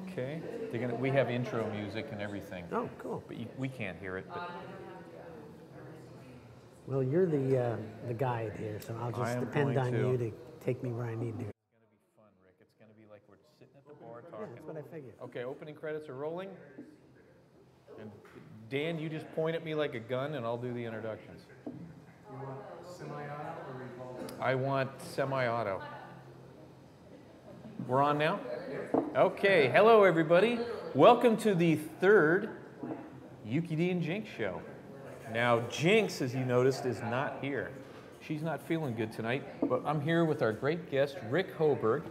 Okay. We have intro music and everything. Oh, cool. But we can't hear it. But well, you're the guide here, so I'll just depend on you to take me where I need to. It's going to be fun, Rick. It's going to be like we're sitting at the bar talking. Yeah, that's what I figured. Okay, opening credits are rolling. And Dan, you just point at me like a gun, and I'll do the introductions. You want semi-auto or revolver? I want semi-auto. We're on now? Okay, hello everybody. Welcome to the third Yuki D and Jinx show. Now, Jinx, as you noticed, is not here. She's not feeling good tonight, but I'm here with our great guest, Rick Hoberg.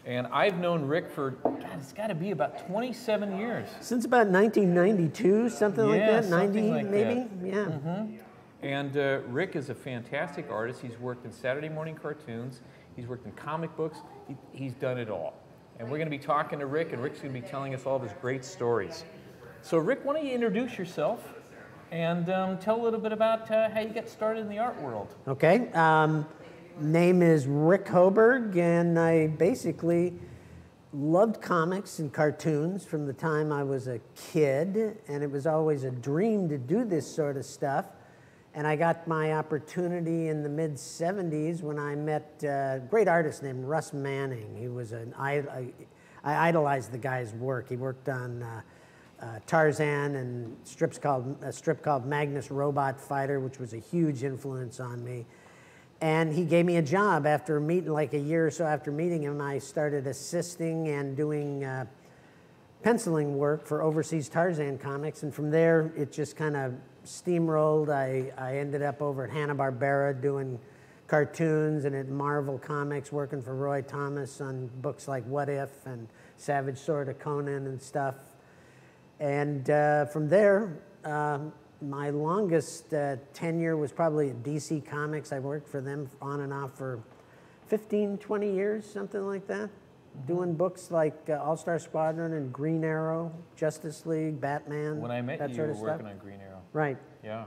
And I've known Rick for, God, it's got to be about 27 years. Since about 1992, something like that, 90 like maybe, that. yeah. Mm-hmm. And Rick is a fantastic artist. He's worked in Saturday morning cartoons. He's worked in comic books. He's done it all. And we're going to be talking to Rick, and Rick's going to be telling us all of his great stories. So Rick, why don't you introduce yourself and tell a little bit about how you got started in the art world. Okay. Name is Rick Hoberg, and I basically loved comics and cartoons from the time I was a kid, and it was always a dream to do this sort of stuff. And I got my opportunity in the mid-'70s when I met a great artist named Russ Manning. He was I idolized the guy's work. He worked on Tarzan and a strip called Magnus Robot Fighter, which was a huge influence on me. And he gave me a job after meeting, like a year or so after meeting him. I started assisting and doing penciling work for overseas Tarzan comics, and from there it just kind of steamrolled. I ended up over at Hanna Barbara doing cartoons, and at Marvel Comics working for Roy Thomas on books like What If and Savage Sword of Conan and stuff. And from there, my longest tenure was probably at DC Comics. I worked for them on and off for 15, 20 years, something like that. Doing books like All-Star Squadron and Green Arrow, Justice League, Batman. When I met you, you were working on Green Arrow. Right. Yeah.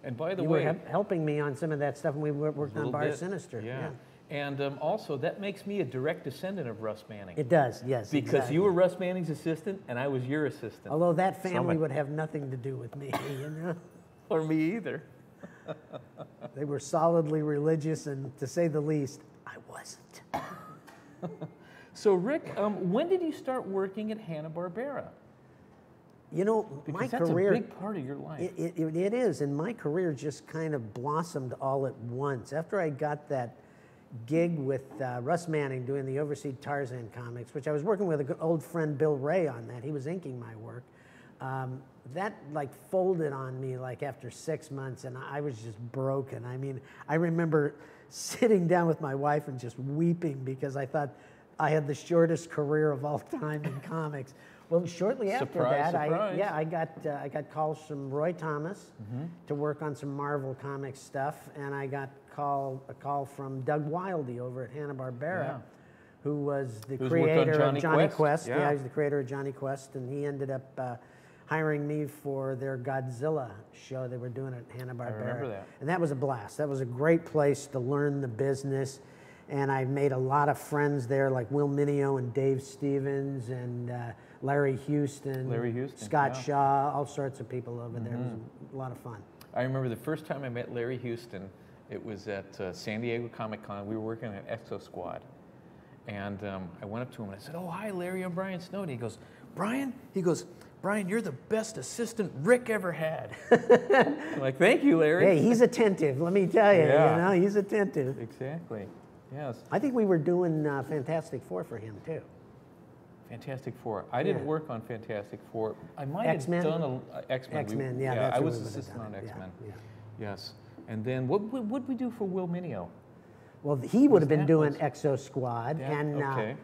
And by the way, you were helping me on some of that stuff, and we worked on Bar Sinister. Yeah. And also, that makes me a direct descendant of Russ Manning. It does, yes. Because exactly. you were Russ Manning's assistant, and I was your assistant. Although that family would have nothing to do with me, you know? Or me either. They were solidly religious, and to say the least, I wasn't. So, Rick, when did you start working at Hanna Barbara? You know, because my that's career, a big part of your life. It is, and my career just kind of blossomed all at once. After I got that gig with Russ Manning doing the overseas Tarzan comics, which I was working with an old friend Bill Ray on that. He was inking my work. That like folded on me like after 6 months, and I was just broken. I mean, I remember sitting down with my wife and just weeping because I thought I had the shortest career of all time in comics. Well, shortly after that, I got calls from Roy Thomas to work on some Marvel Comics stuff, and I got a call from Doug Wildey over at Hanna Barbera, who was the creator of Johnny Quest. Yeah, he was the creator of Johnny Quest, and he ended up hiring me for their Godzilla show they were doing at Hanna Barbera. I remember that. And that was a blast. That was a great place to learn the business. And I made a lot of friends there, like Will Mineo and Dave Stevens and Larry Houston, Scott Shaw, all sorts of people over there. It was a lot of fun. I remember the first time I met Larry Houston, it was at San Diego Comic-Con. We were working on Exo Squad. And I went up to him and I said, "Oh, hi, Larry, I'm Brian Snowden." He goes, "Brian?" He goes, "Brian, you're the best assistant Rick ever had." I'm like, "Thank you, Larry." Hey, he's attentive, let me tell you. Yeah. You know, he's attentive. Exactly. Yes. I think we were doing Fantastic Four for him, too. Fantastic Four. I didn't work on Fantastic Four. I might X-Men? have done X-Men. X-Men, yeah. I was assistant on X-Men. Yeah. Yes. And then what would we do for Will Mineo? Well, he would have been doing Exo Squad. Yeah, and okay.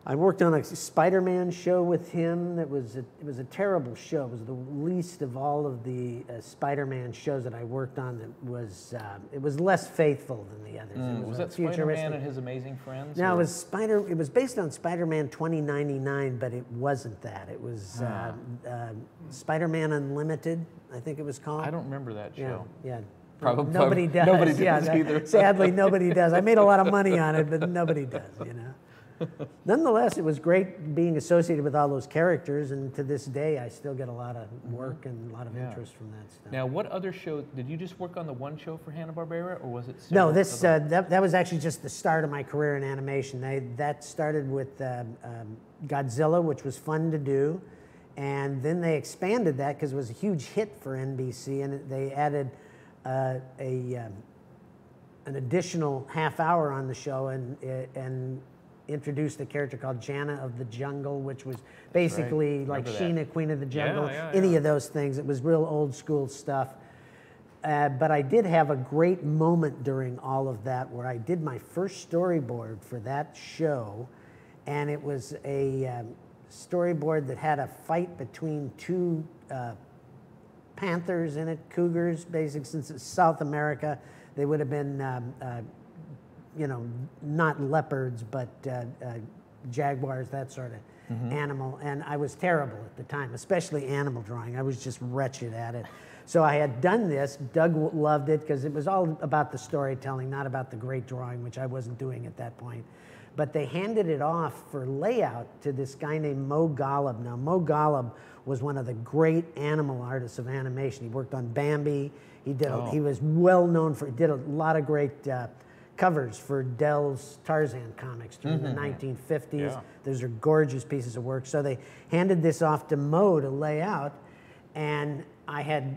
I worked on a Spider-Man show with him. It was a terrible show. It was the least of all of the Spider-Man shows that I worked on. It was less faithful than the others. Was that Spider-Man and His Amazing Friends? No, it was based on Spider-Man 2099, but it wasn't that. It was Spider-Man Unlimited, I think it was called. I don't remember that show. Yeah. Probably nobody does. Nobody does either. Sadly, nobody does. I made a lot of money on it, but nobody does, you know. Nonetheless, it was great being associated with all those characters, and to this day, I still get a lot of work and a lot of interest from that stuff. Now, what other show, did you just work on the one show for Hanna Barbera, or was it No, several that was actually just the start of my career in animation. That started with Godzilla, which was fun to do, and then they expanded that because it was a huge hit for NBC, and they added an additional half hour on the show and introduced a character called Janna of the Jungle, which was basically like Sheena, Queen of the Jungle, any of those things. It was real old school stuff. But I did have a great moment during all of that where I did my first storyboard for that show, and it was a storyboard that had a fight between two panthers in it, cougars, basically, since it's South America. They would have been, you know, not leopards, but jaguars, that sort of animal. And I was terrible at the time, especially animal drawing. I was just wretched at it. So I had done this. Doug loved it because it was all about the storytelling, not about the great drawing, which I wasn't doing at that point. But they handed it off for layout to this guy named Mo Golub. Now, Mo Golub was one of the great animal artists of animation. He worked on Bambi. He did. He was well known for. He did a lot of great covers for Dell's Tarzan comics during the 1950s. Yeah. Those are gorgeous pieces of work. So they handed this off to Mo to lay out, and I had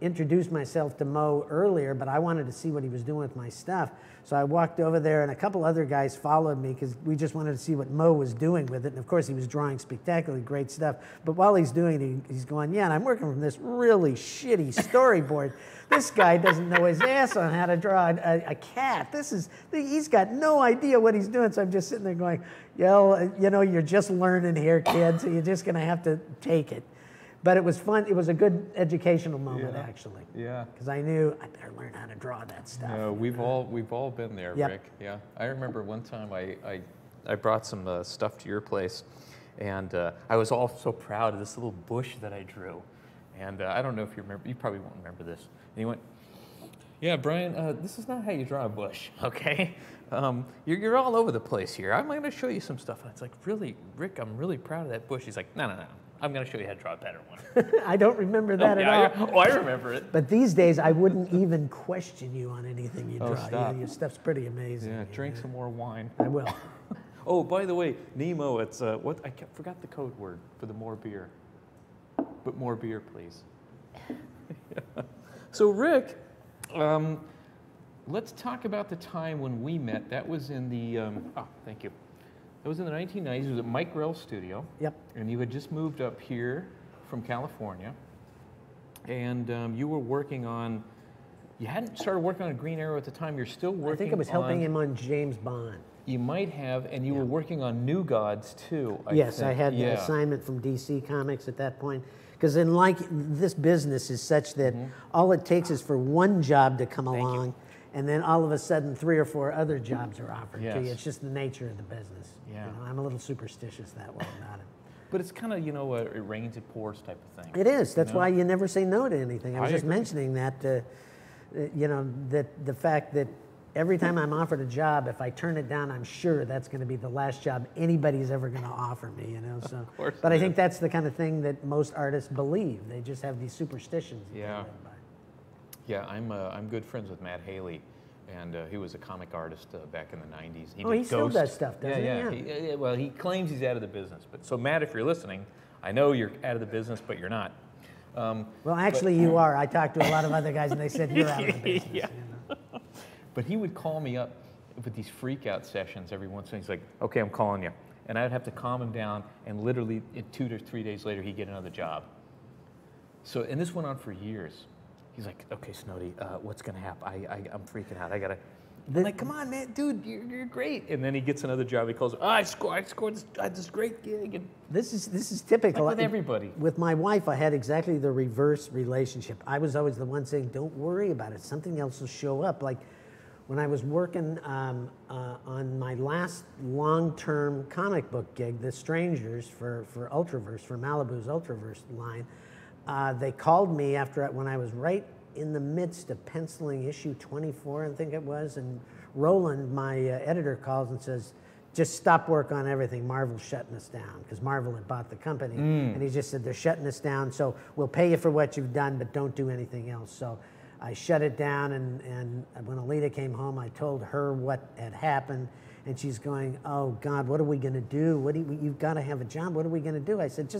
introduced myself to Mo earlier, but I wanted to see what he was doing with my stuff. So I walked over there, and a couple other guys followed me because we just wanted to see what Mo was doing with it. And of course, he was drawing spectacularly great stuff. But while he's doing it, he's going, yeah, and I'm working from this really shitty storyboard. This guy doesn't know his ass on how to draw a cat. He's got no idea what he's doing. So I'm just sitting there going, yo, you know, you're just learning here, kid, so you're just going to have to take it. But it was fun. It was a good educational moment, actually. Yeah. Because I knew I better learn how to draw that stuff. No, we've all been there, Rick. Yeah. I remember one time I brought some stuff to your place, and I was all so proud of this little bush that I drew. And I don't know if you remember. You probably won't remember this. And he went, "Yeah, Brian, this is not how you draw a bush, okay? You're all over the place here. I'm going to show you some stuff." And it's like, really, Rick, I'm really proud of that bush. He's like, no. I'm going to show you how to draw a better one. I don't remember that at all. I remember it. But these days, I wouldn't even question you on anything you draw. Stop. Your stuff's pretty amazing. Yeah, drink some more wine. I will. Oh, by the way, Nemo, it's what I forgot the code word for the more beer. But more beer, please. So, Rick, let's talk about the time when we met. That was in the, thank you. That was in the 1990s. It was at Mike Grell's studio. Yep. And you had just moved up here from California. And you were working on, you hadn't started working on Green Arrow at the time. You're still working on... I think I was helping him on James Bond. You might have, and you were working on New Gods, too, I Yes, think. I had the assignment from DC Comics at that point. Because this business is such that all it takes is for one job to come along, and then all of a sudden 3 or 4 other jobs are offered to you. It's just the nature of the business. Yeah. You know, I'm a little superstitious that way about it. But it's kind of, you know, it rains, it pours type of thing. It is. That's why you never say no to anything. I was just mentioning that, you know, that the fact that every time I'm offered a job, if I turn it down, I'm sure that's going to be the last job anybody's ever going to offer me, you know. So, but I think that's the kind of thing that most artists believe. They just have these superstitions that they live by. Yeah, I'm good friends with Matt Haley, and he was a comic artist back in the 90s. He still does stuff, doesn't he? Yeah. Well, he claims he's out of the business. But so, Matt, if you're listening, I know you're out of the business, but you're not. Well, actually, you are. I talked to a lot of other guys, and they said you're out of the business. You know? But he would call me up with these freak-out sessions every once in a while. He's like, "Okay, I'm calling you," and I'd have to calm him down. And literally, 2 to 3 days later, he'd get another job. So, and this went on for years. He's like, "Okay, Snowdy, what's gonna happen? I'm freaking out. I'm like, come on, man, dude, you're great." And then he gets another job. He calls, I scored this great gig. And this is typical. Like with everybody. With my wife, I had exactly the reverse relationship. I was always the one saying, "Don't worry about it. Something else will show up." Like when I was working on my last long-term comic book gig, The Strangers for Ultraverse, for Malibu's Ultraverse line. They called me when I was right in the midst of penciling issue 24, I think it was, and Roland, my editor, calls and says, just stop work on everything. Marvel's shutting us down, because Marvel had bought the company. And he just said, they're shutting us down, so we'll pay you for what you've done, but don't do anything else. So I shut it down, and when Alita came home, I told her what had happened, and she's going, oh God, what are we gonna do? You've gotta have a job, what are we gonna do? I said,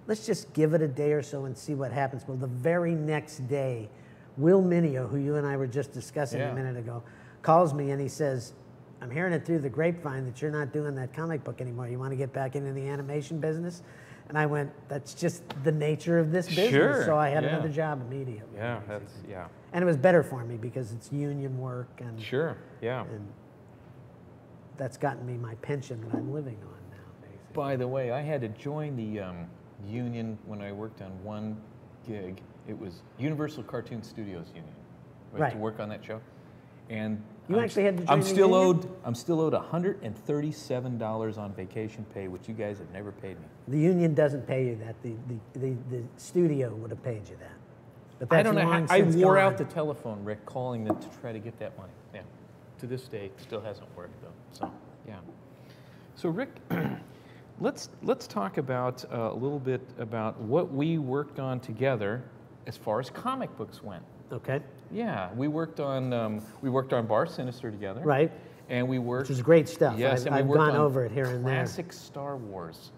let's just give it a day or so and see what happens. Well, the very next day, Will Mineo, who you and I were just discussing a minute ago, calls me and he says, I'm hearing it through the grapevine that you're not doing that comic book anymore. You want to get back into the animation business? And I went, that's just the nature of this business. Sure, So I had another job immediately. Yeah, basically. that's, And it was better for me because it's union work. And Sure, yeah. And that's gotten me my pension that I'm living on now, basically. By the way, I had to join the union when I worked on one gig. It was Universal Cartoon Studios Union. Right. To work on that show. And You actually had to join I'm the still union? I'm still owed $137 on vacation pay, which you guys have never paid me. The union doesn't pay you that. The studio would have paid you that. But that's I don't know. long I since wore gone. out the telephone, Rick, calling them to try to get that money. Yeah. To this day, it still hasn't worked though. So yeah. So Rick, let's talk about a little bit about what we worked on together as far as comic books went. Okay. Yeah, we worked on Bar Sinister together. Right. And we worked. Which is great stuff. Yes, and we I've worked gone on over it here and there. Classic Star Wars.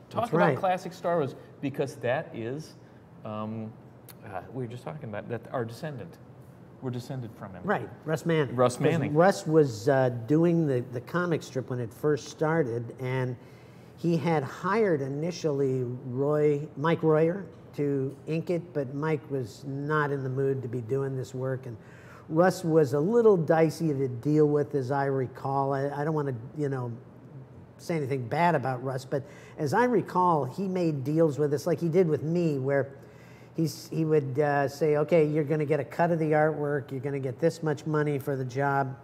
Talk That's about right. classic Star Wars, because that is, we were just talking about that. Our descendant. We're descended from him. Right, Russ Manning. Russ Manning. Russ was doing the comic strip when it first started, and he had hired initially Mike Royer to ink it, but Mike was not in the mood to be doing this work, and Russ was a little dicey to deal with, as I recall. I don't want to, say anything bad about Russ, but as I recall, he made deals with us like he did with me, where he would say, okay, you're going to get a cut of the artwork, you're going to get this much money for the job,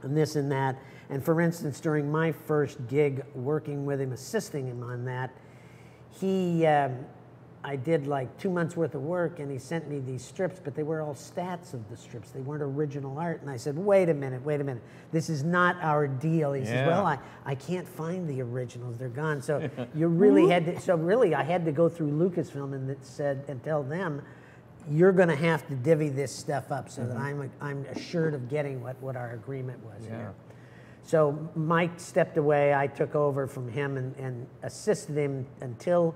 and this and that. And for instance, during my first gig working with him, assisting him on that, I did like 2 months worth of work, and he sent me these strips, but they were all stats of the strips. They weren't original art. And I said, wait a minute. This is not our deal. He says, well, I can't find the originals. They're gone. So you really had to, I had to go through Lucasfilm and tell them, you're going to have to divvy this stuff up so that I'm assured of getting what our agreement was here. So Mike stepped away. I took over from him and assisted him until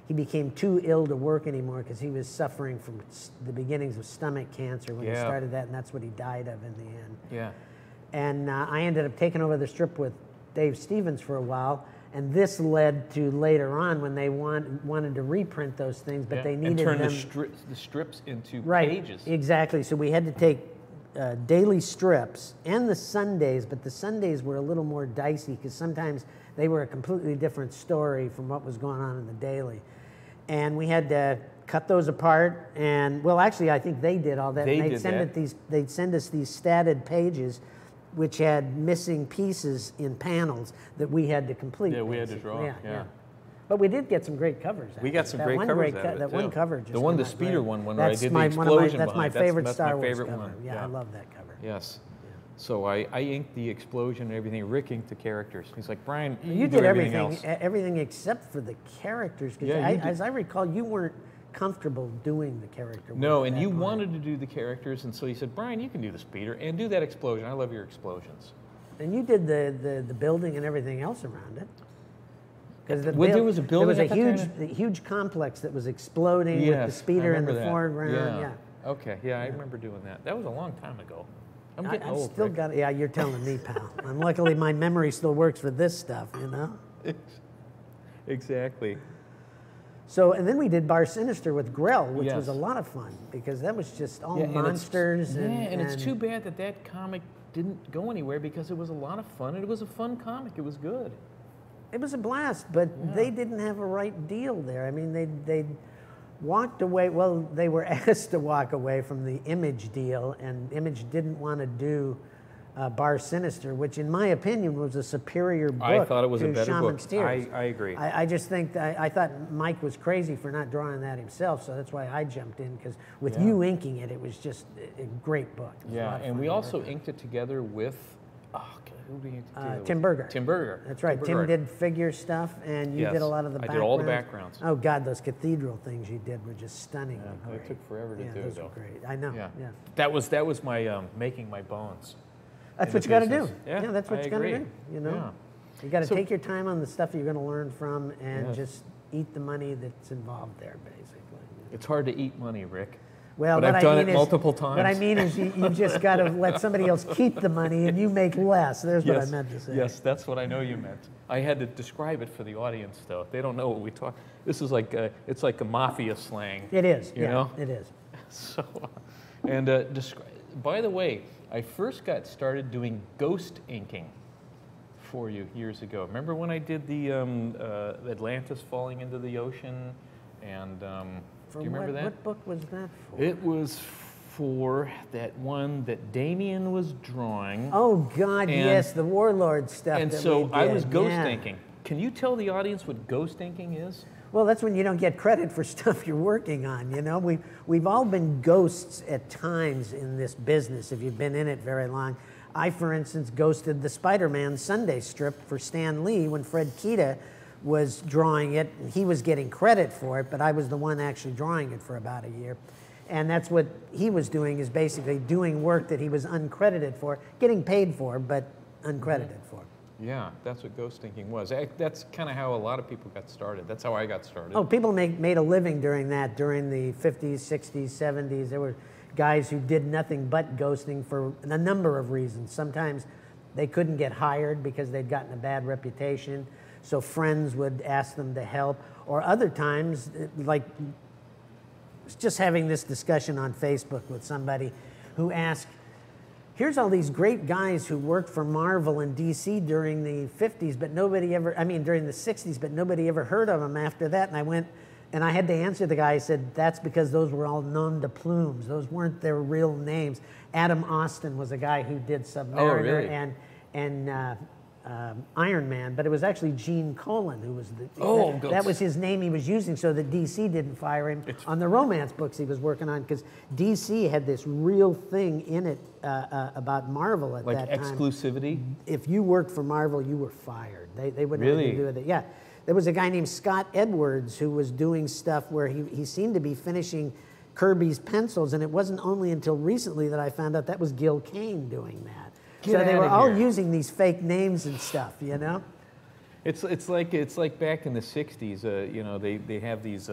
he became too ill to work anymore, because he was suffering from the beginnings of stomach cancer when he started that, and that's what he died of in the end. Yeah. And I ended up taking over the strip with Dave Stevens for a while, and this led to later on when they wanted to reprint those things, but they needed and turn them... the strips into pages. pages. Exactly. So we had to take daily strips and the Sundays, but the Sundays were a little more dicey because sometimes they were a completely different story from what was going on in the daily. And we had to cut those apart, and well, actually, I think they did all that. They'd send us these statted pages, which had missing pieces in panels that we had to complete. Yeah, we had to draw. Yeah. But we did get some great covers. We got some great covers out of it, that one cover just the one, the came out speeder great. one, when I did the explosion. That's my favorite that's Star my favorite Wars cover. one. Yeah, I love that cover. Yes. So I inked the explosion and everything. Rick inked the characters. He's like, Brian, you do did everything everything except for the characters. Because as I recall, you weren't comfortable doing the character work. No, and you wanted to do the characters, and so you said, Brian, you can do the speeder and do that explosion. I love your explosions. And you did the building and everything else around it. Because there was a building. There was a huge complex that was exploding with the speeder in the foreground. Yeah. Okay. Yeah, I remember doing that. That was a long time ago. I'm getting old. Still got it. Yeah, you're telling me, pal. And luckily, my memory still works for this stuff. Exactly. So, and then we did Bar Sinister with Grell, which was a lot of fun because that was just all monsters. And it's too bad that comic didn't go anywhere because it was a lot of fun, and it was a fun comic. It was good. It was a blast, but they didn't have a right deal there. I mean, they walked away. Well, they were asked to walk away from the Image deal, and Image didn't want to do Bar Sinister, which in my opinion was a superior book. I thought it was a better Shaman book. Steers. I agree. I just think I thought Mike was crazy for not drawing that himself, so that's why I jumped in, because with you inking it, it was just a great book. Yeah, and we also inked it together with Oh, okay. Who do you do? Tim Berger. Tim Berger. That's right. Tim Tim Berger. did figure stuff, and you did a lot of the backgrounds. I did all the backgrounds. Oh, God, those cathedral things you did were just stunning. Yeah, it took forever to do, those though. were great. I know. Yeah. Yeah. That was my making my bones. That's in what the you got to do. business. Yeah, that's what I you got to agree. do. You know, Yeah. you got to So- take your time on the stuff you're going to learn from, and Yes. just eat the money that's involved there, basically. It's hard to eat money, Rick. Well, But what I've I done mean it is- multiple times. What I mean is, you just got to let somebody else keep the money, and you make less. There's what I meant to say. Yes, that's what I know you meant. I had to describe it for the audience, though. They don't know what we talk. This is like it's like a mafia slang. It is. You know? It is. So, and by the way, I first got started doing ghost inking for you years ago. Remember when I did the Atlantis falling into the ocean? And do you remember that? What book was that for? It was for that one that Damien was drawing. Oh God, And- yes, the warlord stuff. And that so we I did, was ghost yeah. inking. Can you tell the audience what ghost inking is? Well, that's when you don't get credit for stuff you're working on. You know, we've all been ghosts at times in this business if you've been in it very long. I, for instance, ghosted the Spider-Man Sunday strip for Stan Lee when Fred Kita was drawing it. He was getting credit for it, but I was the one actually drawing it for about a year. And that's what he was doing, is basically doing work that he was uncredited for, getting paid for, but uncredited for. Yeah, that's what ghost inking was. That's kind of how a lot of people got started. That's how I got started. Oh, people made a living during that, during the 50s, 60s, 70s. There were guys who did nothing but ghosting for a number of reasons. Sometimes they couldn't get hired because they'd gotten a bad reputation, so friends would ask them to help. Or other times, like just having this discussion on Facebook with somebody who asked, here's all these great guys who worked for Marvel and DC during the 50s, but nobody ever, during the 60s, but nobody ever heard of them after that. And I went, and I had to answer the guy. I said, that's because those were all nom de plumes. Those weren't their real names. Adam Austin was a guy who did Submariner and Iron Man, but it was actually Gene Colan who was that was his name he was using, so that DC didn't fire him on the romance books he was working on, because DC had this real thing in it about Marvel at that time. Like exclusivity? If you worked for Marvel, you were fired. They wouldn't have anything to do with it. Yeah. There was a guy named Scott Edwards who was doing stuff where he seemed to be finishing Kirby's pencils, and it wasn't only until recently that I found out that was Gil Kane doing that. So they were all using these fake names and stuff, you know? It's like back in the 60s, you know, they have these,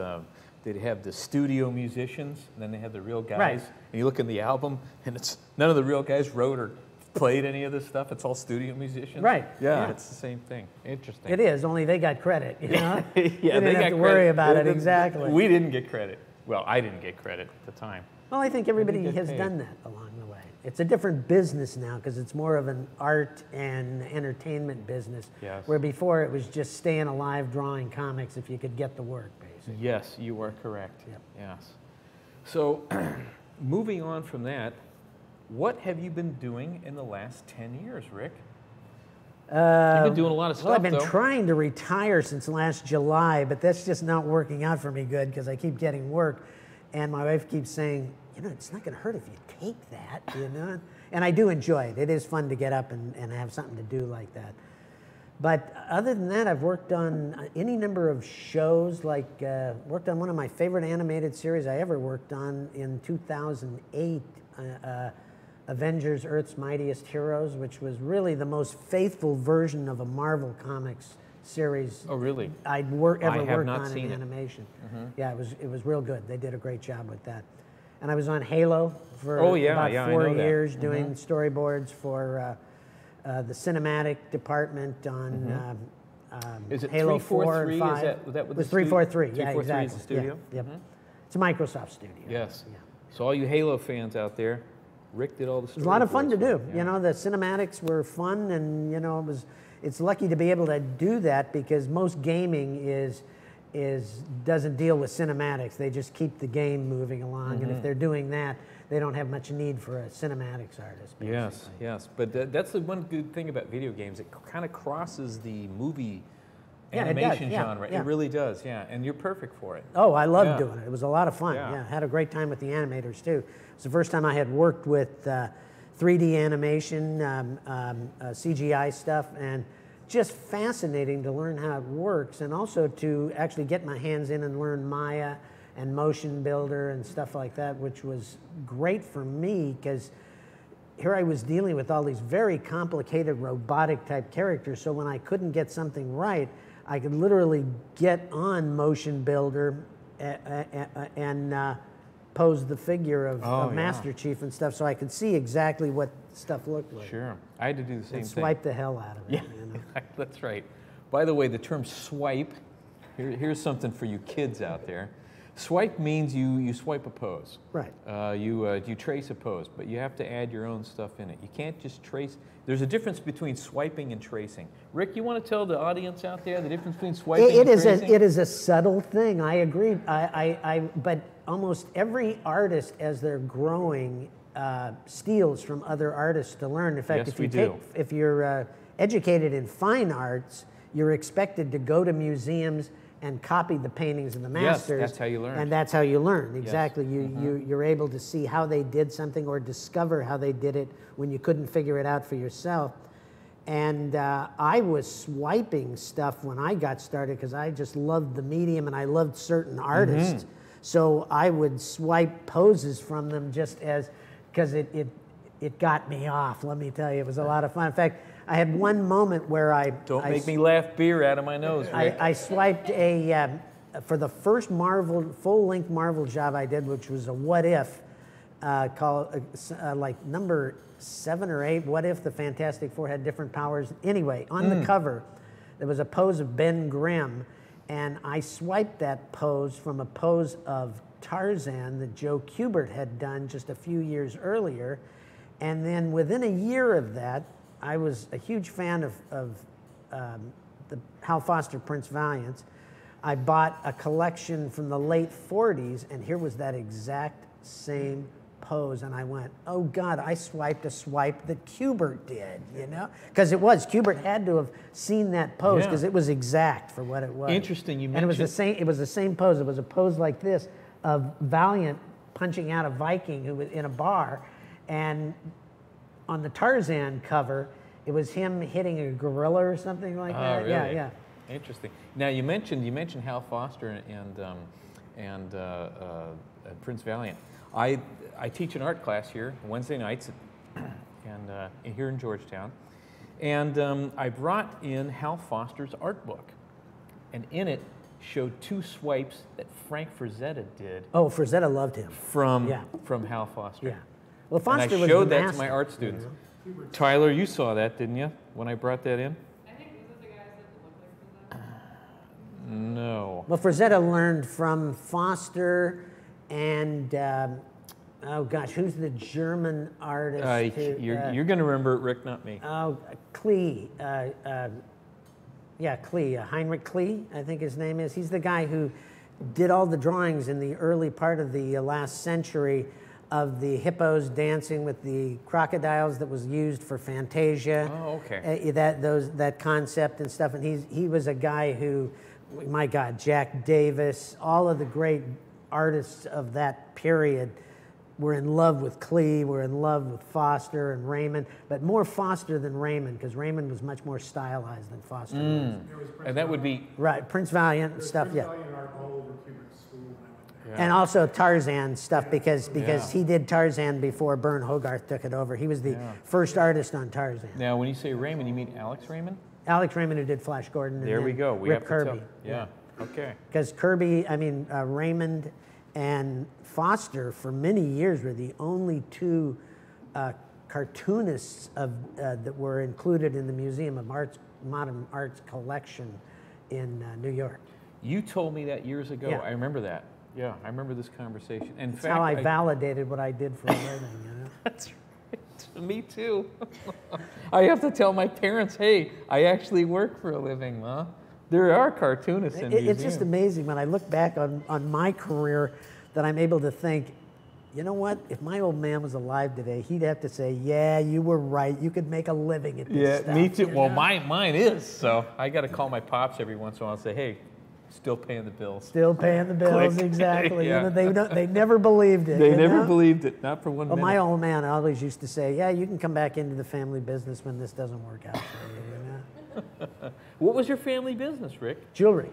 they have the studio musicians, and then they have the real guys. Right. And you look in the album, and it's none of the real guys wrote or played any of this stuff. It's all studio musicians. Right. Yeah, it's the same thing. Interesting. It is, only they got credit, you know? Yeah, they didn't they have got to worry credit. about it, exactly. We didn't get credit. Well, I didn't get credit at the time. Well, I think everybody get has paid. done that along the way. It's a different business now because it's more of an art and entertainment business. Yes. Where before it was just staying alive drawing comics if you could get the work, basically. Yes, you are correct. Yep. Yes. So, moving on from that, what have you been doing in the last 10 years, Rick? You've been doing a lot of stuff, Well, I've been though. trying to retire since last July, but that's just not working out for me good because I keep getting work. And my wife keeps saying, you know, it's not going to hurt if you take that, you know? And I do enjoy it. It is fun to get up and have something to do like that. But other than that, I've worked on any number of shows, like worked on one of my favorite animated series I ever worked on in 2008, Avengers Earth's Mightiest Heroes, which was really the most faithful version of a Marvel Comics series. Oh, really? I'd ever have worked not on seen in it. animation. Yeah, it was real good. They did a great job with that. And I was on Halo for Oh, yeah, about yeah, I 4 know that. years doing storyboards for the cinematic department on Is it Halo 343? 4 and 5. Is that what it the was stu- 343, yeah, 343 exactly. is the studio? Yeah, yep. It's a Microsoft studio. Yes. Yeah. So all you Halo fans out there, Rick did all the It was a lot of fun to storyboards do. for it, You yeah. know, the cinematics were fun, and you know, it's lucky to be able to do that because most gaming doesn't deal with cinematics. They just keep the game moving along, and if they're doing that, they don't have much need for a cinematics artist. Basically. Yes, yes. But that's the one good thing about video games. It kind of crosses the movie Yeah, it does, animation yeah, genre. yeah. It really does, yeah. And you're perfect for it. Oh, I loved Yeah. doing it. It was a lot of fun. Yeah. Yeah, had a great time with the animators too. It's the first time I had worked with 3D animation, CGI stuff, and just fascinating to learn how it works, and also to actually get my hands in and learn Maya and Motion Builder and stuff like that, which was great for me because here I was dealing with all these very complicated robotic type characters, so when I couldn't get something right, I could literally get on Motion Builder and pose the figure of Master Chief and stuff, so I could see exactly what stuff looked like. Sure. I had to do the same thing. Swipe the hell out of it. Yeah, You know? that's right. By the way, the term swipe, here's something for you kids out there. Swipe means you swipe a pose. Right. You trace a pose, but you have to add your own stuff in it. You can't just trace. There's a difference between swiping and tracing. Rick, you want to tell the audience out there the difference between swiping and tracing? It is a subtle thing. I agree. But almost every artist, as they're growing, steals from other artists to learn. In fact, Yes, if you're educated in fine arts, you're expected to go to museums and copy the paintings of the masters. Yes, that's how you learn. And that's how you learn, exactly. Yes. You're able to see how they did something or discover how they did it when you couldn't figure it out for yourself. And I was swiping stuff when I got started because I just loved the medium and I loved certain artists. So I would swipe poses from them just as, because it got me off, let me tell you. It was a lot of fun. In fact, I had one moment where Don't make me laugh beer out of my nose, Rick. I swiped for the first full-length Marvel job I did, which was a What If, called like number 7 or 8, What If the Fantastic Four had different powers. Anyway, on the cover, there was a pose of Ben Grimm, and I swiped that pose from a pose of Tarzan that Joe Kubert had done just a few years earlier. And then within a year of that, I was a huge fan of the Hal Foster Prince Valiant. I bought a collection from the late 40s, and here was that exact same pose, and I went, oh God, I swiped a swipe that Kubert did, you know? Because Kubert had to have seen that pose because it was exact for what it was. Interesting, you mentioned. And it was the same pose. It was a pose like this of Valiant punching out a Viking who was in a bar, and on the Tarzan cover, it was him hitting a gorilla or something like that. Really? Yeah. Interesting. Now you mentioned Hal Foster and Prince Valiant. I teach an art class here Wednesday nights here in Georgetown, and I brought in Hal Foster's art book, and in it showed 2 swipes that Frank Frazetta did. Oh, Frazetta loved him. From Hal Foster. Yeah. Well, Foster and I was showed the that master, to my art students. you know? Tyler, you saw that, didn't you, when I brought that in? I think, was it the guys that looked like Frazetta? No. Well, Frazetta learned from Foster and, oh gosh, who's the German artist? You're going to remember it, Rick, not me. Oh, Klee. Klee. Heinrich Klee, I think his name is. He's the guy who did all the drawings in the early part of the last century of the hippos dancing with the crocodiles that was used for Fantasia. Oh, okay. That concept and stuff. And he was a guy who, my God, Jack Davis, all of the great artists of that period were in love with Klee, were in love with Foster and Raymond, but more Foster than Raymond, because Raymond was much more stylized than Foster was. And that would be... Right, Prince Valiant and stuff, Prince Valiant art all over Kubert's school when I went there. And also Tarzan stuff, because he did Tarzan before Bern Hogarth took it over. He was the first artist on Tarzan. Now, when you say Raymond, you mean Alex Raymond? Alex Raymond, who did Flash Gordon. And There we go. We Rip have Kirby. to tell. Yeah. Okay. Because Raymond and Foster, for many years, were the only 2 cartoonists that were included in the Museum of Modern Arts collection in New York. You told me that years ago. Yeah. I remember that. Yeah, I remember this conversation. In That's fact, how I validated what I did for a living, you know? That's right. Me too. I have to tell my parents, hey, I actually work for a living, Ma. There are cartoonists in museums. It's just amazing when I look back on my career that I'm able to think, you know what? If my old man was alive today, he'd have to say, yeah, you were right. You could make a living at this stuff. Me too. You Well, know? mine is. So I got to call my pops every once in a while and say, hey, Still paying the bills. Still paying the bills, Click. exactly. Yeah. They never believed it. They you never know? believed it, not for one Well, minute. my old man always used to say, yeah, you can come back into the family business when this doesn't work out for you, you know? What was your family business, Rick? Jewelry.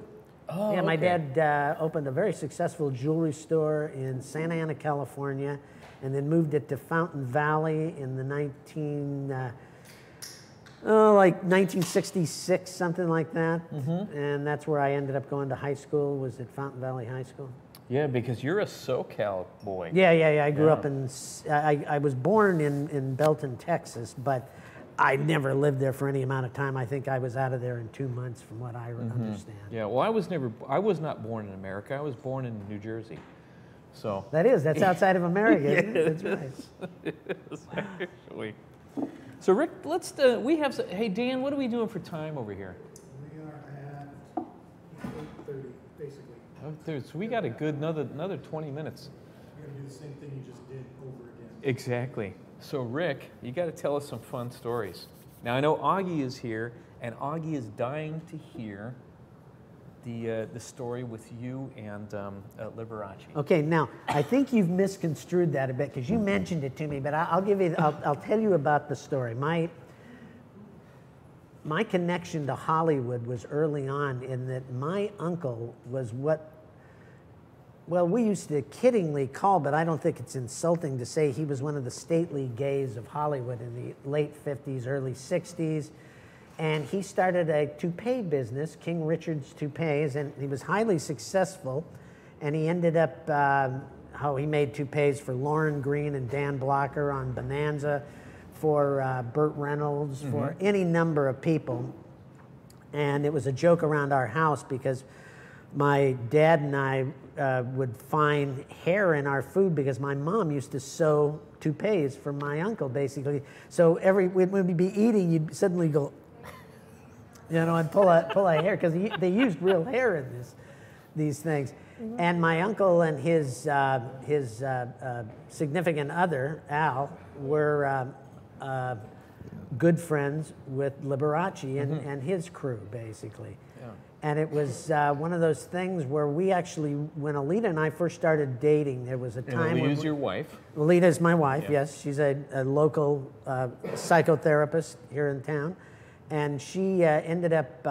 Oh, Yeah, my okay. dad opened a very successful jewelry store in Santa Ana, California, and then moved it to Fountain Valley in the 1966, something like that. And that's where I ended up going to high school, was at Fountain Valley High School. Yeah, because you're a SoCal boy. Yeah. I grew Yeah. up I was born in Belton, Texas, but I never lived there for any amount of time. I think I was out of there in 2 months from what I understand. Yeah, well, I was not born in America. I was born in New Jersey. So. That's outside of America, isn't it? That's right. It is, actually. So Rick, hey Dan, what are we doing for time over here? We are at 8:30, basically. Oh, so we got a good another 20 minutes. You're gonna do the same thing you just did over again. Exactly. So Rick, you got to tell us some fun stories. Now I know Augie is here, and Augie is dying to hear the story with you and Liberace. Okay, now I think you've misconstrued that a bit because you mentioned it to me, but I'll tell you about the story. My connection to Hollywood was early on in that my uncle was we used to kiddingly call, but I don't think it's insulting to say he was one of the stately gays of Hollywood in the late 50s, early 60s. And he started a toupee business, King Richard's Toupees, and he was highly successful. And he ended up, he made toupees for Lauren Green and Dan Blocker on Bonanza, for Burt Reynolds, for any number of people. And it was a joke around our house because my dad and I would find hair in our food because my mom used to sew toupees for my uncle, basically. So when we'd be eating, you'd suddenly go, and pull a hair, because they used real hair in these things. And my uncle and his significant other, Al, were good friends with Liberace and his crew, basically. Yeah. And it was one of those things where we actually, when Alita and I first started dating, there was a time when... Alita's your wife. Alita is my wife, Yeah. yes. She's a local psychotherapist here in town. And she ended up,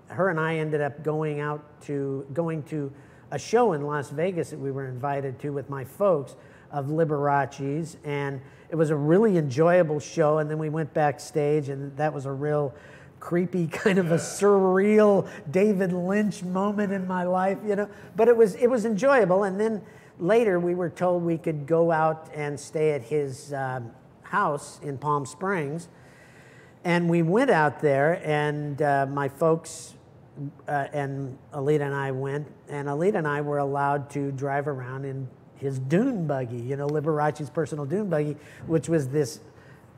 her and I ended up going to a show in Las Vegas that we were invited to with my folks of Liberace's. And it was a really enjoyable show. And then we went backstage, and that was a real creepy, kind of a surreal David Lynch moment in my life, But it was enjoyable. And then later we were told we could go out and stay at his house in Palm Springs. And we went out there, and my folks and Alita and I went, and Alita and I were allowed to drive around in his dune buggy, Liberace's personal dune buggy, which was this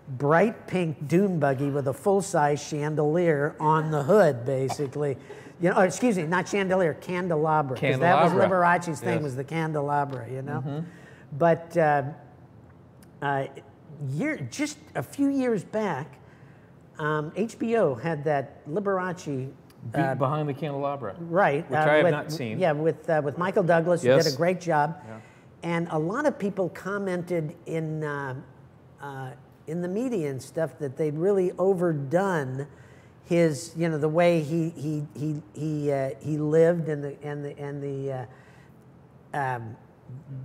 bright pink dune buggy with a full-size chandelier on the hood, basically. Excuse me, not chandelier, candelabra. Because that was Liberace's thing, was the candelabra, But just a few years back, HBO had that Liberace Beat Behind the Candelabra. Right. Which I have not seen. Yeah, with Michael Douglas, who Yes. did a great job. Yeah. And a lot of people commented in the media and stuff that they'd really overdone his, the way he lived and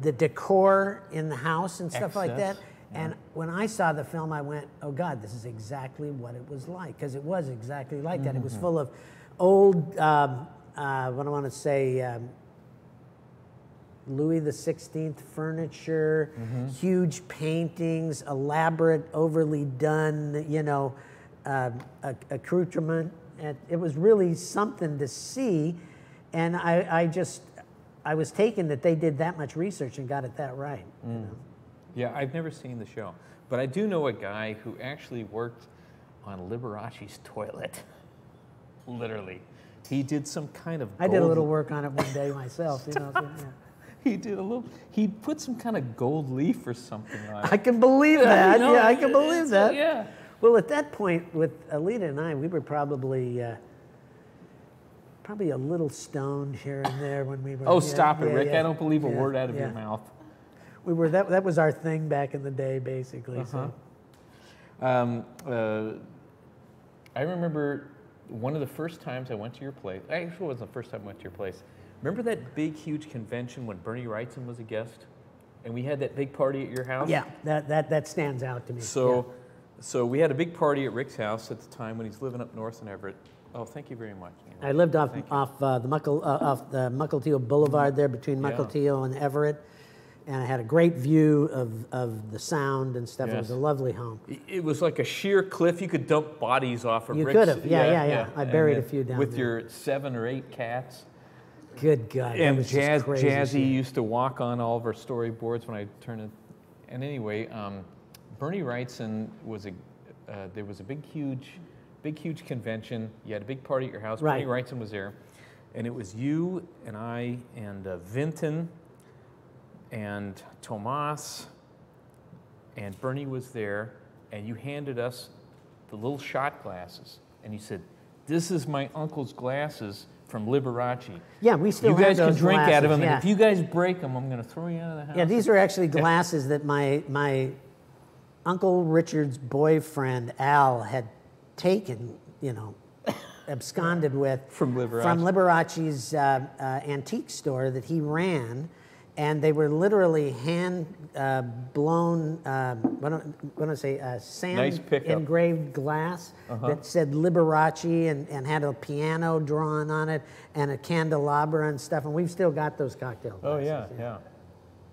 the decor in the house and stuff like that. And when I saw the film, I went, oh God, this is exactly what it was like, because it was exactly like that. It was full of old, what I want to say, Louis XVI furniture, huge paintings, elaborate, overly done, accoutrement. And it was really something to see. And I was taken that they did that much research and got it that right. Yeah, I've never seen the show, but I do know a guy who actually worked on Liberace's toilet. Literally, he did some kind of. I did a little work on it one day myself. He did a little. He put some kind of gold leaf or something on it. I can believe that. Yeah, I can believe that. Yeah. Well, at that point, with Alita and I, we were probably probably a little stoned here and there when we were. Oh, stop it, Rick! I don't believe a word out of yeah. your mouth. We were that was our thing back in the day, basically. So. I remember one of the first times I went to your place. Actually, it wasn't the first time I went to your place. Remember that big, huge convention when Bernie Wrightson was a guest, and we had that big party at your house? Yeah, that stands out to me. So we had a big party at Rick's house at the time when he's living up north in Everett. Oh, thank you very much. Anna. I lived off the Mukilteo Boulevard there between Mukilteo and Everett, and I had a great view of the sound and stuff. Yes. It was a lovely home. It was like a sheer cliff. You could dump bodies off of You Rick's. could have, yeah. I buried a few down with there. your 7 or 8 cats. Good God. And that was just crazy Jazzy shit. used to walk on all of our storyboards when I turned it. And anyway, Bernie Wrightson was there was a big, huge convention. You had a big party at your house. Right. Bernie Wrightson was there. And it was you and I and Vinton and Tomas, and Bernie was there, and you handed us the little shot glasses. And you said, "This is my uncle's glasses from Liberace. Yeah, we still You have guys can those drink out of them, glasses, and if you guys break them, I'm going to throw you out of the house." Yeah, these are actually glasses that my Uncle Richard's boyfriend, Al, had taken, absconded with From Liberace. From Liberace's antique store that he ran. And they were literally hand blown, sand Nice pickup. engraved glass that said Liberace and had a piano drawn on it and a candelabra and stuff. And we've still got those cocktail glasses. Oh, yeah.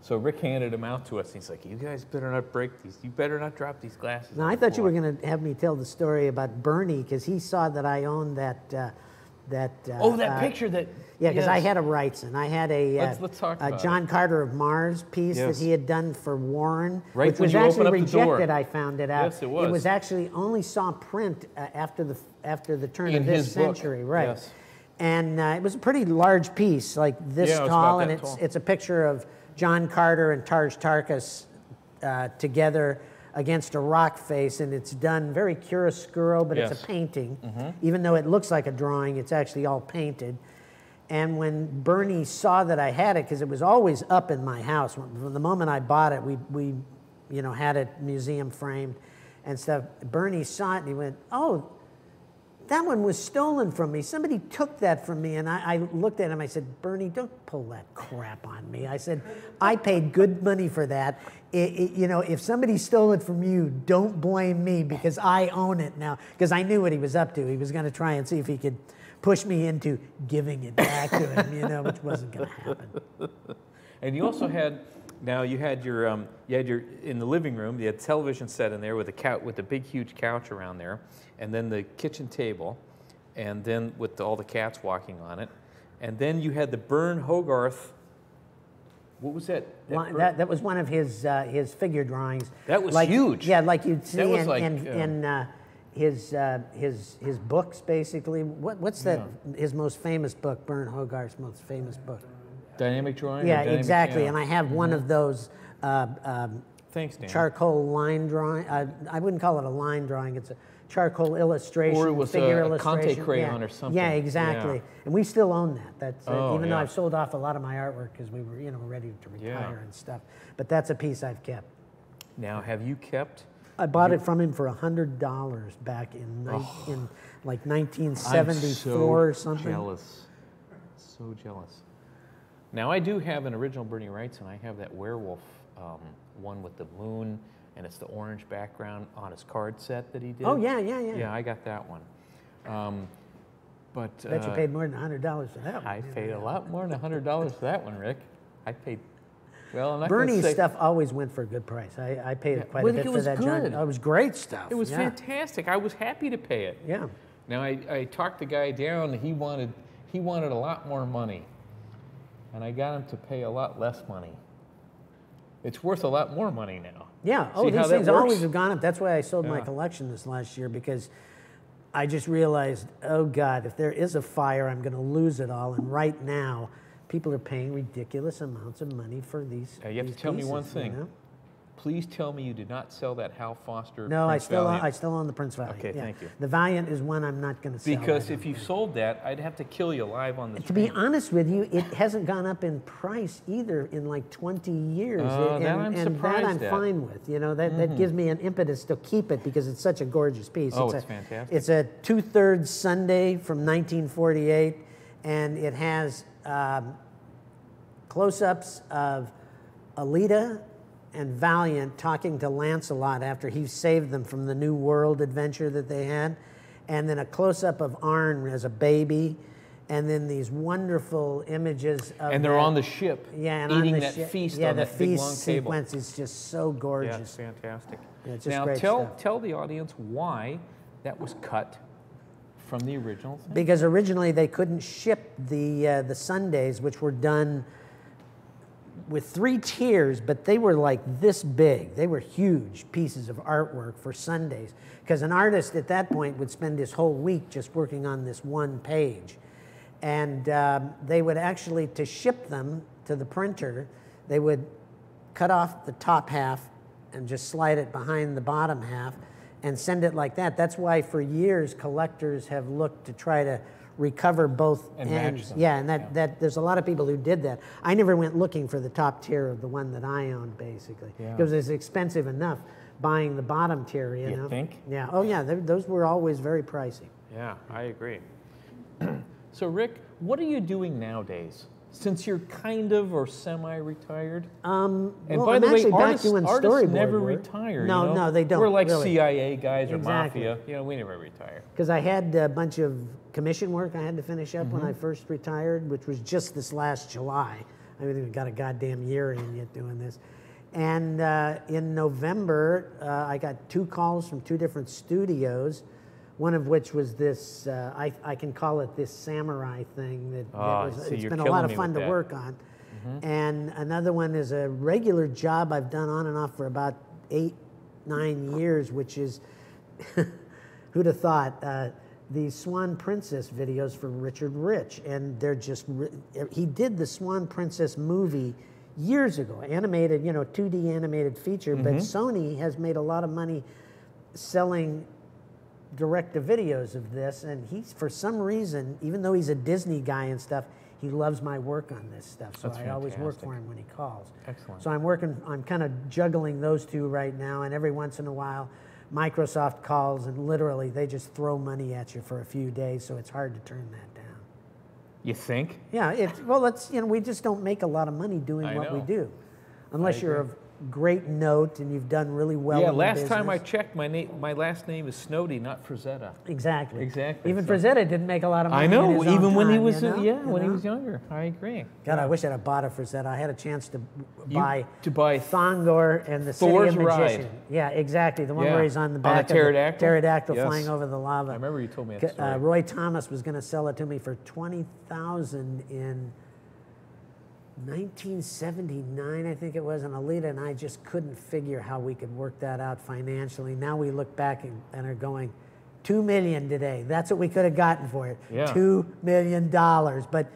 So Rick handed them out to us. He's like, "You guys better not break these. You better not drop these glasses." Now, I thought you were going to have me tell the story about Bernie because he saw that I owned that picture that... Yeah, because yes. I had a Wrightson. I had Let's talk about John Carter of Mars piece Yes. that he had done for Warren, Right which when was you actually open up the door. rejected. I found it out. Yes, it was. It was actually only saw print after the turn In of this his book. century, right? Yes. And it was a pretty large piece, like this Yeah, it was tall, about and that tall. it's a picture of John Carter and Taj Tarkas together against a rock face, and it's done very chiaroscuro, but it's Yes. a painting. Even though it looks like a drawing, it's actually all painted. And when Bernie saw that I had it, because it was always up in my house, from the moment I bought it, we had it museum framed and stuff. Bernie saw it and he went, "Oh, that one was stolen from me. Somebody took that from me." And I looked at him, I said, "Bernie, don't pull that crap on me." I said, "I paid good money for that. If somebody stole it from you, don't blame me because I own it now." Because I knew what he was up to. He was going to try and see if he could push me into giving it back to him, which wasn't going to happen. And you also had, you had your in the living room, you had a television set in there with a big, huge couch around there, and then the kitchen table, and then with all the cats walking on it, and then you had the Bern Hogarth. What was that? That was one of his figure drawings. That was huge. Yeah, like you'd see was in his books, basically. What's that? His most famous book, Bern Hogarth's most famous book. Dynamic drawing? Yeah, exactly. And I have one of those Thanks, Dan. charcoal line drawing. I wouldn't call it a line drawing. It's a charcoal illustration, Or it was figure a Conte illustration. crayon or something. Yeah, exactly. Yeah. And we still own that. That's even though yeah. I've sold off a lot of my artwork because we were ready to retire and stuff. But that's a piece I've kept. Now, have you kept? I bought it from him for $100 back in like 1974 or something. So jealous. Now, I do have an original Bernie Wrightson. I have that werewolf one with the moon, and it's the orange background on his card set that he did. Oh, yeah. Yeah, I got that one. But Bet you paid more than $100 for that one. I paid a lot more than $100 for that one, Rick. I paid. Well, I'm not Bernie's gonna say, stuff always went for a good price. I paid quite a bit it for was that. good. It was great stuff. It was fantastic. I was happy to pay it. Yeah. Now I talked the guy down. He wanted a lot more money, and I got him to pay a lot less money. It's worth a lot more money now. Yeah. See These how that things works? always have gone up. That's why I sold my Yeah. collection this last year because I just realized, oh God, if there is a fire, I'm going to lose it all. And right now, people are paying ridiculous amounts of money for these. You have to these tell me pieces, one thing. please tell me you did not sell that Hal Foster. No, Prince I still own the Prince Valiant. Okay, yeah. thank you. The Valiant is one I'm not going to sell. Because if you sold that, I'd have to kill you live on the To be stream. honest with you, it hasn't gone up in price either in like 20 years. That I'm surprised that I'm at. fine with. You know, that gives me an impetus to keep it because it's such a gorgeous piece. Oh, it's fantastic. It's a 2/3 Sunday from 1948, and it has close-ups of Alita and Valiant talking to Lancelot after he saved them from the New World adventure that they had, and then a close-up of Arn as a baby, and then these wonderful images of And they're on the ship, and eating on the that ship. feast yeah, on the that big feast long table. sequence is just so Yeah, gorgeous. it's fantastic. Yeah, it's just Now great tell stuff. the audience why that was cut from the original thing. Because originally they couldn't ship the Sundays, which were done with 3 tiers, but they were like this big. They were huge pieces of artwork for Sundays. Because an artist at that point would spend his whole week just working on this one page. And they would actually, to ship them to the printer, they would cut off the top half and just slide it behind the bottom half and send it like that. That's why for years collectors have looked to try to recover both And match ends. them. Yeah, and that there's a lot of people who did that. I never went looking for the top tier of the one that I owned, basically, Yeah. because it's expensive enough buying the bottom tier. You know? think? Yeah. Oh yeah, those were always very pricey. Yeah, I agree. So Rick, what are you doing nowadays? Since you're kind of or semi-retired? And Well, by I'm the way, actually back artists doing never storyboard work. retire. No, you know? no, they don't, We're like really. CIA guys or Exactly. mafia. You know, we never retire. Because I had a bunch of commission work I had to finish up when I Mm-hmm. first retired, which was just this last July. I haven't even got a goddamn year in yet doing this. And in November, I got 2 calls from 2 different studios, one of which was this, I can call it this samurai thing that see, it's you're been a killing lot of me fun with to that. work on. And another one is a regular job I've done on and off for about 8, 9 years, which is, who'd have thought, the Swan Princess videos for Richard Rich. And they're just, he did the Swan Princess movie years ago, animated, 2D animated feature, but Sony has made a lot of money selling direct-to-videos of this, and he's, for some reason, even though he's a Disney guy and stuff, he loves my work on this stuff, so That's I always work fantastic. for him when he calls. Excellent. So I'm kind of juggling those 2 right now, and every once in a while, Microsoft calls, and literally, they just throw money at you for a few days, so it's hard to turn that down. You think? Yeah, it's we just don't make a lot of money doing I what we know. do, unless you're of great note and you've done really well. Yeah, in the last time I business. checked, my last name is Snowdy, not Frazetta. Exactly. Exactly, Even so- Frazetta didn't make a lot of money. I know, in his own even when he time, was you know? when he You was know? younger. I agree. God, I wish I'd have bought a Frazetta. I had a chance to buy Thor Thongor and the City Thor's of Ride. Magician. Yeah, exactly. The one Yeah. where he's on the On back the of pterodactyl? the pterodactyl Yes. flying over the lava. I remember you told me that story. Roy Thomas was going to sell it to me for $20,000 in 1979, I think it was, and Alita and I just couldn't figure how we could work that out financially. Now we look back and are going, $2 million today. That's what we could have gotten for it. Yeah. $2 million. But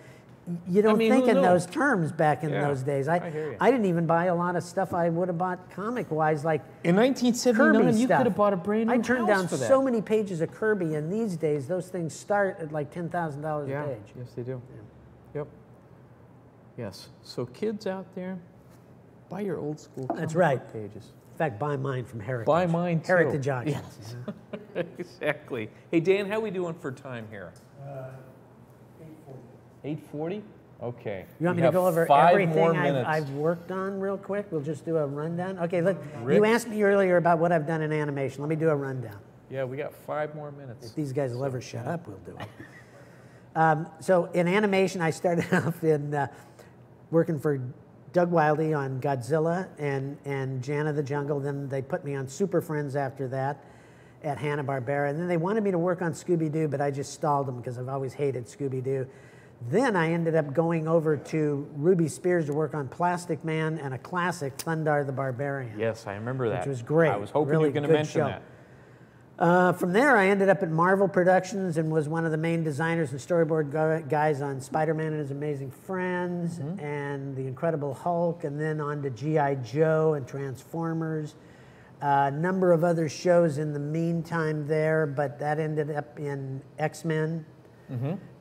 you don't mean, think who in knew? those terms back in Yeah, those days. I hear you. I didn't even buy a lot of stuff I would have bought comic-wise, like In 1979, Kirby you stuff. could have bought a brand new I turned house down for that. so many pages of Kirby, and these days those things start at like $10,000 Yeah. a page. Yes, they do. Yep. Yes. So kids out there, buy your old school. That's comic right. book pages. In fact, buy mine from Heritage. Buy mine too. Heritage Auctions. you know? Exactly. Hey Dan, how we doing for time here? 840. 8:40. Okay. You want We me to have go over 5 everything more minutes. I've worked on real quick? We'll just do a rundown. Okay, look, Rick? you asked me earlier about what I've done in animation. Let me do a rundown. Yeah, we got 5 more minutes. If these guys will ever shut up, we'll do it. So in animation, I started off in working for Doug Wildey on Godzilla and Jan of the Jungle. Then they put me on Super Friends after that at Hanna Barbera. And then they wanted me to work on Scooby-Doo, but I just stalled them because I've always hated Scooby-Doo. Then I ended up going over to Ruby Spears to work on Plastic Man and a classic, Thundar the Barbarian. Yes, I remember that. Which was great. I was hoping Really you were going to good mention show. that. From there, I ended up at Marvel Productions and was one of the main designers and storyboard guys on Spider-Man and His Amazing Friends and The Incredible Hulk, and then on to G.I. Joe and Transformers. A number of other shows in the meantime there, but that ended up in X-Men.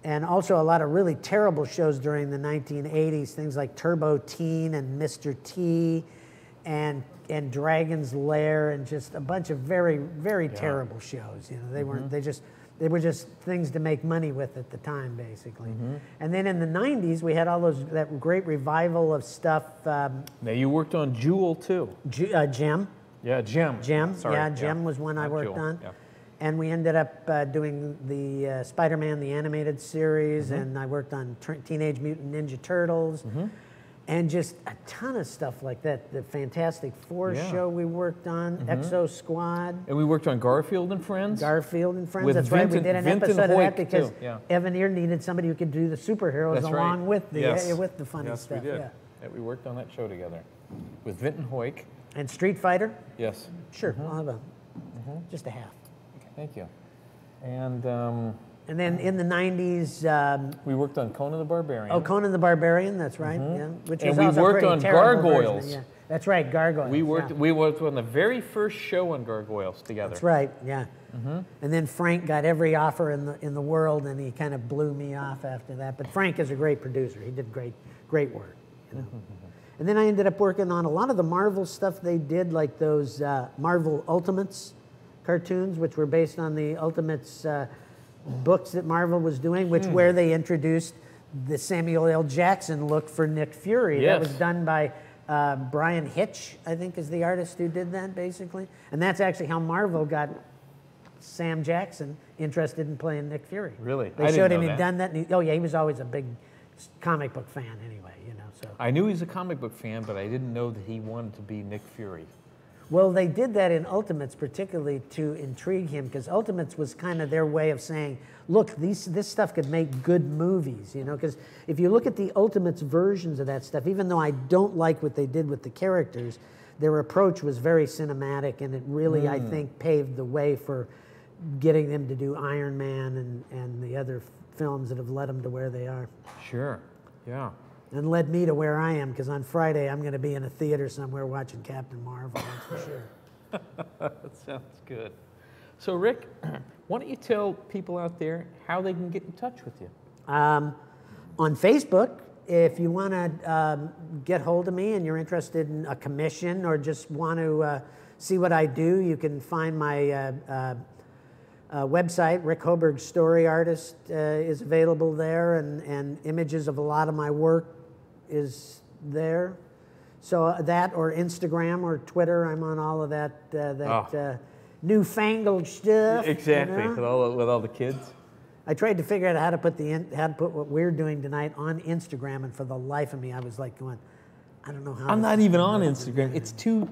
And also a lot of really terrible shows during the 1980s, things like Turbo Teen and Mr. T and Dragon's Lair, and just a bunch of very, very terrible shows. You know, they weren't, they were just things to make money with at the time, basically. And then in the 90s, we had all that great revival of stuff. Now you worked on Jewel too. Gem. Yeah, Gem. Gem. Sorry. Yeah, Gem was one I worked Jewel. on. Yeah. And we ended up doing the Spider-Man, the animated series, and I worked on Teenage Mutant Ninja Turtles, and just a ton of stuff like that. The Fantastic Four show we worked on, Exo Squad. And we worked on Garfield and Friends. Garfield and Friends, With that's right. We Vinton- did an Vinton episode of Hoyk, that because too, yeah. Evan Ear needed somebody who could do the superheroes That's right. along with the Yes. with the funny Yes, stuff. we did. Yeah. Yeah, we worked on that show together with Vinton Hoyk. And Street Fighter, Yes. sure, I'll have just a half. Thank you. And And then in the 90s, we worked on Conan the Barbarian. oh, Conan the Barbarian, that's right. Yeah, which And was we also a worked pretty on terrible version of- Gargoyles. yeah. That's right, Gargoyles. We worked. yeah. We worked on the very first show on Gargoyles together. That's right, yeah. And then Frank got every offer in the world, and he kind of blew me off after that. But Frank is a great producer. He did great work. You know? And then I ended up working on a lot of the Marvel stuff they did, like those Marvel Ultimates cartoons, which were based on the Ultimates books that Marvel was doing, where they introduced the Samuel L. Jackson look for Nick Fury. Yes. That was done by Brian Hitch, I think, is the artist who did that, basically. And that's actually how Marvel got Sam Jackson interested in playing Nick Fury. Really? They I didn't showed know him, he'd that. done that. And he was always a big comic book fan anyway, you know, so. I knew he was a comic book fan, but I didn't know that he wanted to be Nick Fury. Well, they did that in Ultimates particularly to intrigue him, because Ultimates was kind of their way of saying, look, this stuff could make good movies, you know, because if you look at the Ultimates versions of that stuff, even though I don't like what they did with the characters, their approach was very cinematic, and it really, I think, paved the way for getting them to do Iron Man and the other films that have led them to where they are. Sure. Yeah. And led me to where I am, because on Friday I'm going to be in a theater somewhere watching Captain Marvel, that's for sure. That sounds good. So, Rick, why don't you tell people out there how they can get in touch with you? On Facebook, if you want to get hold of me and you're interested in a commission or just want to see what I do, you can find my website. Rick Hoberg Story Artist is available there, and images of a lot of my work is there. So that, or Instagram or Twitter, I'm on all of that newfangled stuff. Exactly, you know? with all the kids. I tried to figure out how to put what we're doing tonight on Instagram, and for the life of me, I was like going, I don't know how. I'm not even on Instagram. It's too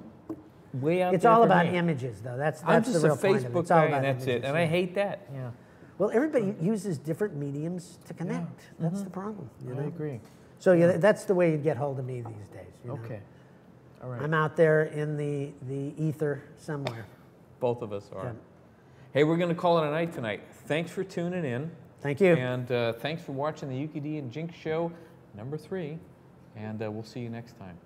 way out It's there all for about me. images, though. That's I'm the just a real point of it. Facebook It's all guy, about and that's it. images, And yeah. I hate that. Yeah, Well, everybody uses different mediums to connect. That's the problem. You know? I agree. So yeah, that's the way you get hold of me these days. You know? Okay. All right. I'm out there in the ether somewhere. Both of us are. Yeah. Hey, we're going to call it a night tonight. Thanks for tuning in. Thank you. And thanks for watching the Yuki D and Jinx Show #3. And we'll see you next time.